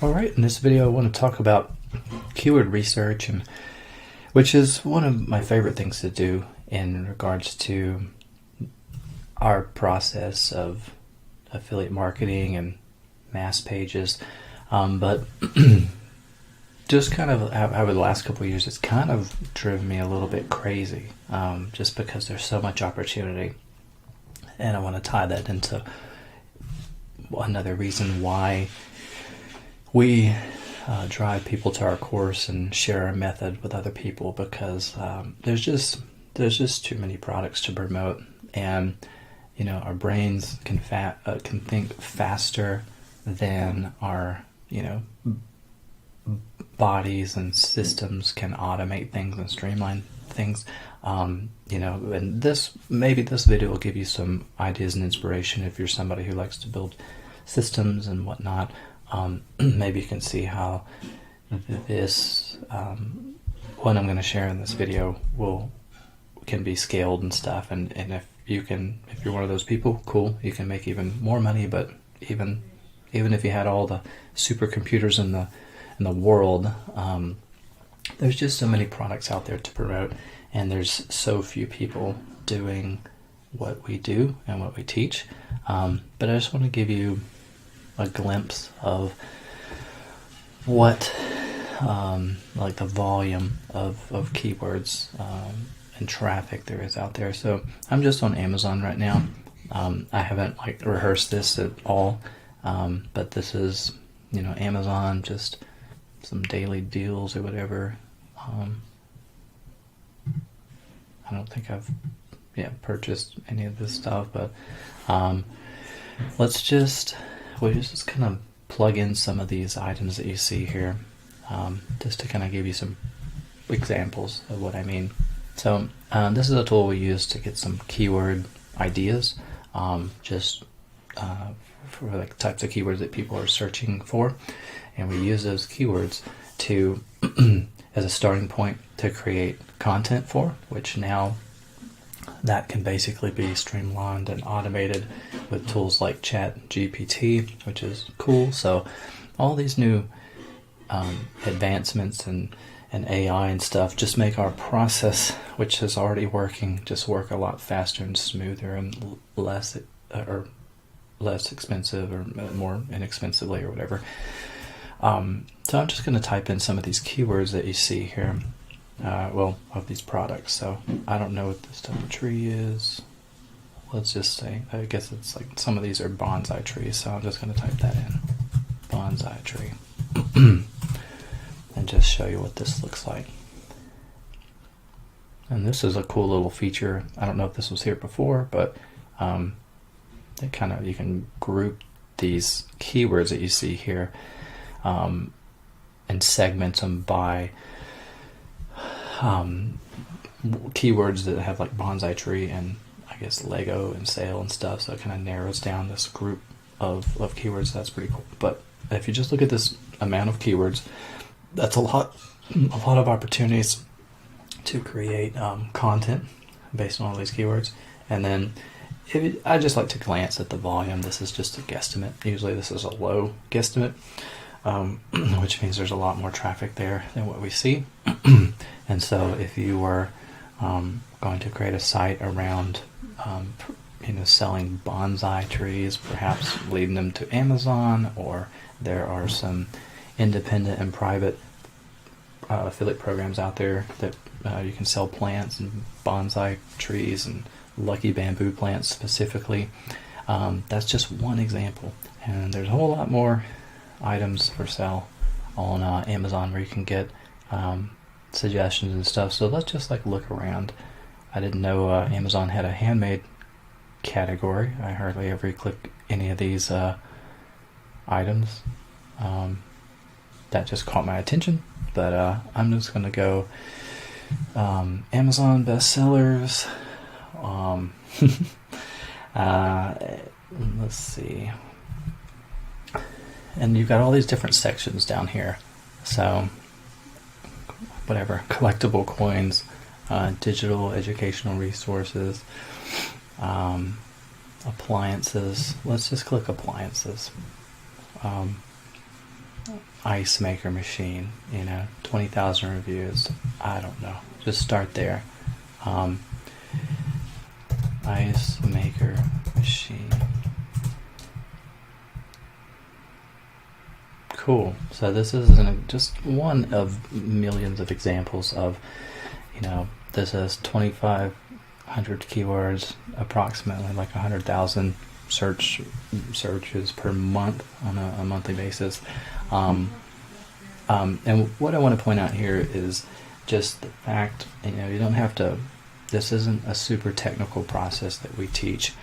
Alright, in this video I want to talk about keyword research, and which is one of my favorite things to do in regards to our process of affiliate marketing and mass pages. But just kind of over the last couple of years, it's kind of driven me a little bit crazy, just because there's so much opportunity. And I want to tie that into another reason why we drive people to our course and share our method with other people, because there's just too many products to promote, and our brains can think faster than our bodies and systems can automate things and streamline things. And maybe this video will give you some ideas and inspiration if you're somebody who likes to build systems and whatnot. Maybe you can see how this what I'm going to share in this video can be scaled and stuff, and if you're one of those people, cool, you can make even more money. But even if you had all the supercomputers in the world, there's just so many products out there to promote, and there's so few people doing what we do and what we teach. But I just want to give you a glimpse of what like the volume of keywords and traffic there is out there. So I'm just on Amazon right now. I haven't rehearsed this at all, but this is Amazon, just some daily deals or whatever. I don't think I've purchased any of this stuff, but we'll just kind of plug in some of these items that you see here, just to kind of give you some examples of what I mean. So this is a tool we use to get some keyword ideas, for like types of keywords that people are searching for, and we use those keywords to as a starting point to create content for, which now that can basically be streamlined and automated with tools like ChatGPT, which is cool. So all these new advancements and AI and stuff just make our process, which is already working, just work a lot faster and smoother and less expensive, or more inexpensively, or whatever. So I'm just going to type in some of these keywords that you see here. Of these products. So I don't know what this type of tree is. Let's just say, I guess it's like some of these are bonsai trees, so I'm just going to type that in, bonsai tree, and just show you what this looks like. And this is a cool little feature. I don't know if this was here before, but you can group these keywords that you see here and segment them by keywords that have like bonsai tree and I guess Lego and sale and stuff, so it kind of narrows down this group of keywords. That's pretty cool. But if you just look at this amount of keywords, that's a lot of opportunities to create content based on all these keywords. And then I just like to glance at the volume. This is just a guesstimate. Usually this is a low guesstimate, which means there's a lot more traffic there than what we see. And so if you were going to create a site around selling bonsai trees, perhaps leading them to Amazon, or there are some independent and private affiliate programs out there that you can sell plants and bonsai trees and lucky bamboo plants specifically. That's just one example, and there's a whole lot more items for sale on Amazon where you can get suggestions and stuff. So let's just look around. I didn't know Amazon had a handmade category. I hardly ever click any of these items. That just caught my attention, but I'm just gonna go Amazon bestsellers. Let's see. And you've got all these different sections down here. So whatever, collectible coins, digital educational resources, appliances. Let's just click appliances. ice maker machine, 20,000 reviews. I don't know. Just start there. Ice maker machine. Cool. So this is just one of millions of examples of, this is 2,500 keywords, approximately like 100,000 searches per month on a monthly basis. And what I want to point out here is just the fact, you don't have to, this isn't a super technical process that we teach.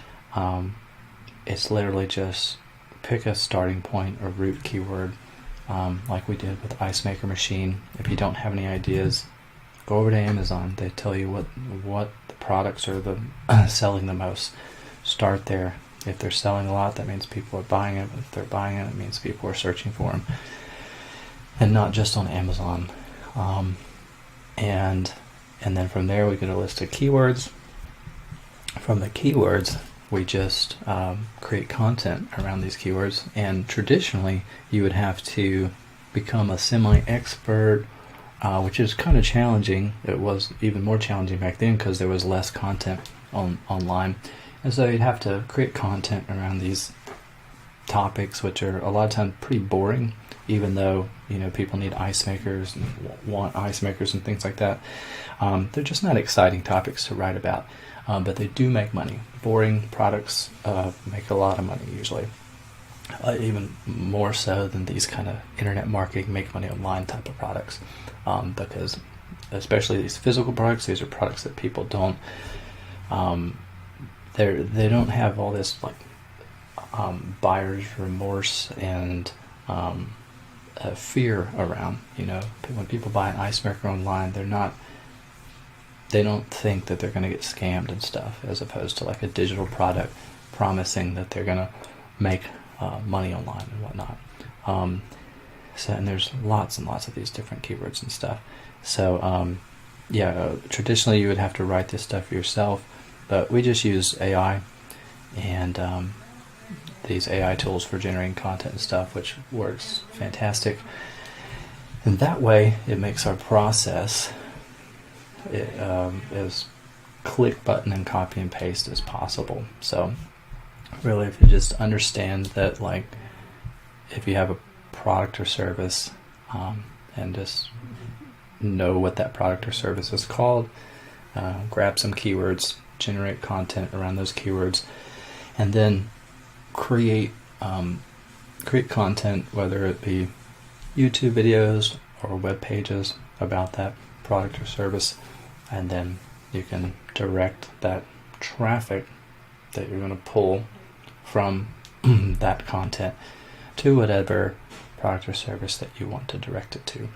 It's literally just pick a starting point or root keyword, like we did with Ice Maker Machine. If you don't have any ideas, go over to Amazon. They tell you what the products are selling the most. Start there. If they're selling a lot, that means people are buying it. If they're buying it, it means people are searching for them. And not just on Amazon. And then from there we get a list of keywords. From the keywords, we just create content around these keywords. And traditionally, you would have to become a semi-expert, which is kind of challenging. It was even more challenging back then because there was less content online. And so you'd have to create content around these topics, which are a lot of times pretty boring, even though people need ice makers and want ice makers and things like that. They're just not exciting topics to write about, but they do make money. Boring products make a lot of money usually, even more so than these kind of internet marketing, make money online type of products, because especially these physical products, these are products that people don't. They don't have all this buyer's remorse and fear around. When people buy an ice maker online, they don't think that they're going to get scammed and stuff, as opposed to like a digital product promising that they're going to make money online and whatnot. And there's lots and lots of these different keywords and stuff. So traditionally you would have to write this stuff yourself. But we just use AI and these AI tools for generating content and stuff, which works fantastic. And that way, it makes our process as click button and copy and paste as possible. So really, if you just understand that, if you have a product or service, and just know what that product or service is called, grab some keywords, generate content around those keywords, and then create content, whether it be YouTube videos or web pages about that product or service, and then you can direct that traffic that you're going to pull from that content to whatever product or service that you want to direct it to.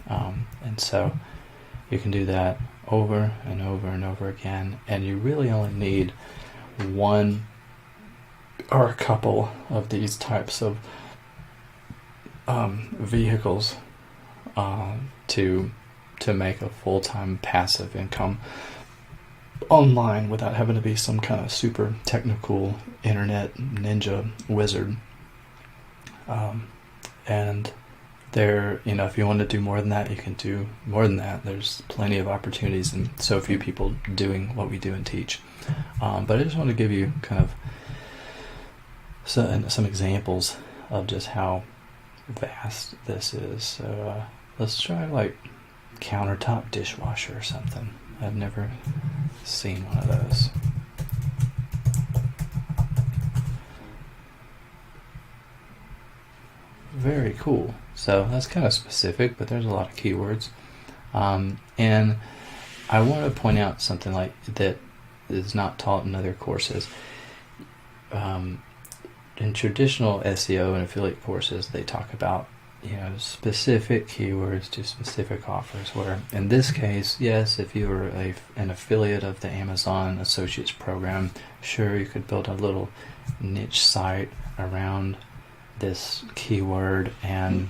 And so you can do that over and over and over again, and you really only need one or a couple of these types of vehicles to make a full-time passive income online without having to be some kind of super technical internet ninja wizard. And there, if you want to do more than that, you can do more than that. There's plenty of opportunities and so few people doing what we do and teach. But I just want to give you kind of some examples of just how vast this is. So let's try countertop dishwasher or something. I've never seen one of those. Very cool. So that's kind of specific, but there's a lot of keywords. And I want to point out something that is not taught in other courses. In traditional SEO and affiliate courses, they talk about specific keywords to specific offers. Where in this case, yes, if you were an affiliate of the Amazon Associates program, sure, you could build a little niche site around this keyword and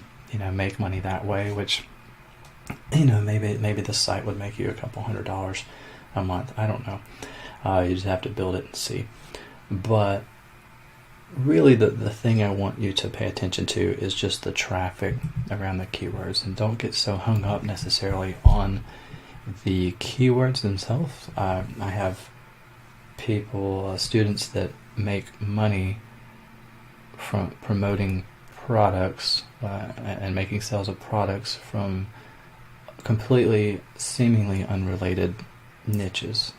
make money that way, which maybe the site would make you a couple $100 a month. I don't know. You just have to build it and see. But really the thing I want you to pay attention to is just the traffic around the keywords, and don't get so hung up necessarily on the keywords themselves. I have people, students that make money from promoting products and making sales of products from completely seemingly unrelated niches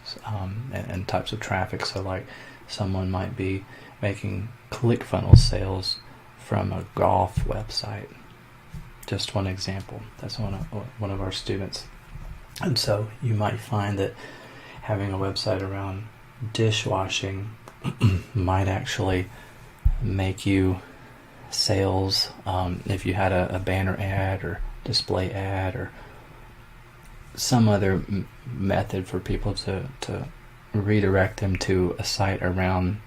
and types of traffic. So like someone might be making ClickFunnels sales from a golf website. Just one example. That's one of our students. And so you might find that having a website around dishwashing might actually make you sales if you had a banner ad or display ad or some other method for people to redirect them to a site around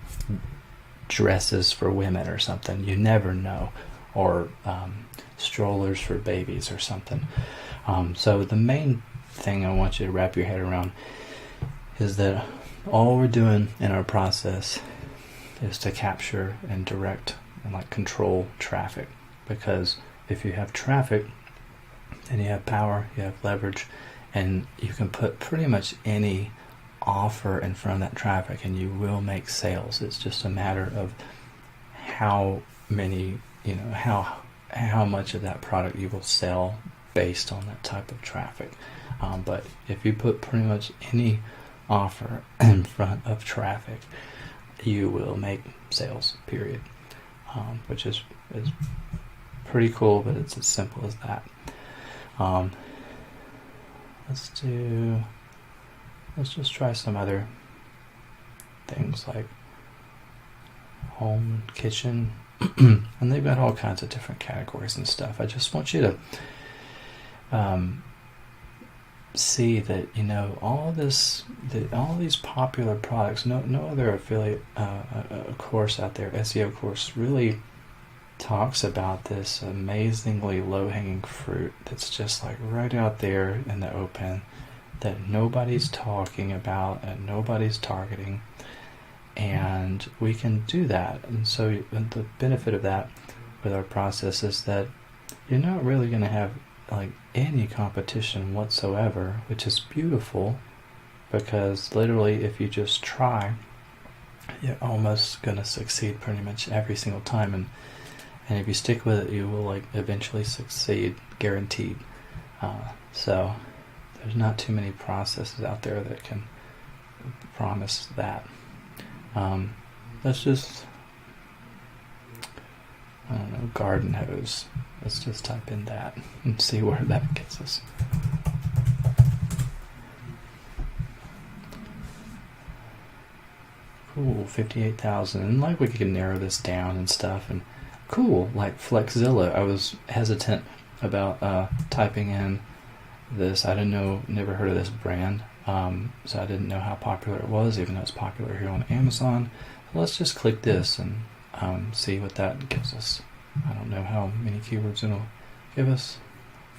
dresses for women or something. You never know. Or strollers for babies or something. So the main thing I want you to wrap your head around is that all we're doing in our process is to capture and direct and like control traffic. Because if you have traffic, then you have power, you have leverage, and you can put pretty much any offer in front of that traffic and you will make sales. It's just a matter of how many, how much of that product you will sell based on that type of traffic. But if you put pretty much any offer in front of traffic, you will make sales, period. Which is pretty cool, but it's as simple as that. Let's just try some other things like home, kitchen, and they've got all kinds of different categories and stuff. I just want you to see that all these popular products. No other affiliate course out there, SEO course, really talks about this amazingly low-hanging fruit that's just like right out there in the open that nobody's talking about and nobody's targeting, and we can do that. And so the benefit of that with our process is that you're not really going to have like any competition whatsoever, which is beautiful, because literally if you just try, you're almost going to succeed pretty much every single time, and if you stick with it, you will like eventually succeed, guaranteed. So there's not too many processes out there that can promise that. Let's just, I don't know, garden hose. Let's just type in that and see where that gets us. Cool, 58,000. And like we can narrow this down and stuff. And cool, like Flexzilla. I was hesitant about typing in this. I never heard of this brand. So I didn't know how popular it was, even though it's popular here on Amazon. So let's just click this and see what that gives us. I don't know how many keywords it'll give us.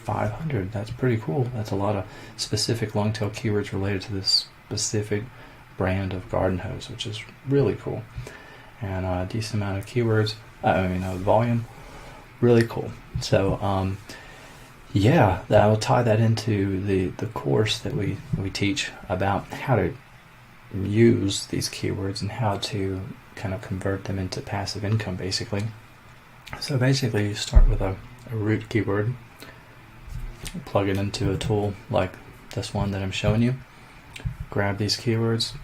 500. That's pretty cool. That's a lot of specific long tail keywords related to this specific brand of garden hose, which is really cool. And a decent amount of keywords. Volume. Really cool. So yeah, I will tie that into the course that we teach about how to use these keywords and how to kind of convert them into passive income, basically. So basically you start with a root keyword, plug it into a tool like this one that I'm showing you, grab these keywords.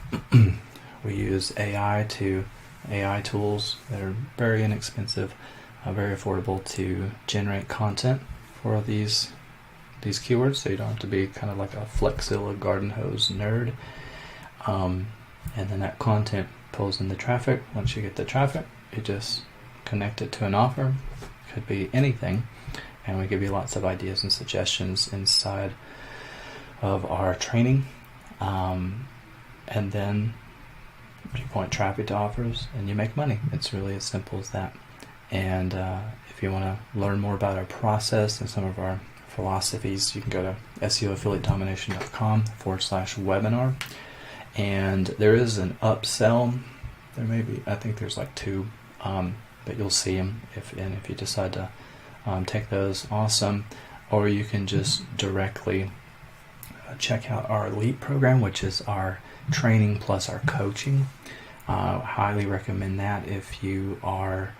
We use AI tools that are very inexpensive, very affordable to generate content for these keywords, so you don't have to be kind of like a Flexzilla garden hose nerd. And then that content pulls in the traffic. Once you get the traffic, you just connect it to an offer. Could be anything, and we give you lots of ideas and suggestions inside of our training. And then you point traffic to offers and you make money. It's really as simple as that. And if you want to learn more about our process and some of our philosophies, you can go to SEOaffiliatedomination.com/webinar. And there is an upsell. I think there's like 2 but you'll see them if you decide to take those. Awesome. Or you can just directly check out our Elite program, which is our training plus our coaching. Highly recommend that if you are,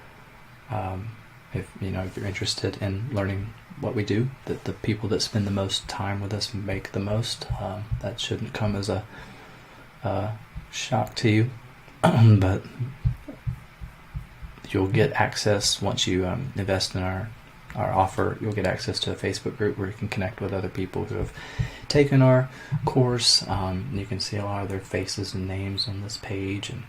if you're interested in learning what we do. That the people that spend the most time with us make the most. That shouldn't come as a shock to you, but you'll get access once you invest in our offer. You'll get access to a Facebook group where you can connect with other people who have taken our course. You can see a lot of their faces and names on this page, and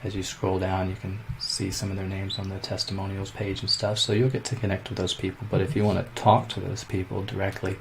as you scroll down you can see some of their names on the testimonials page and stuff, so you'll get to connect with those people. But if you want to talk to those people directly,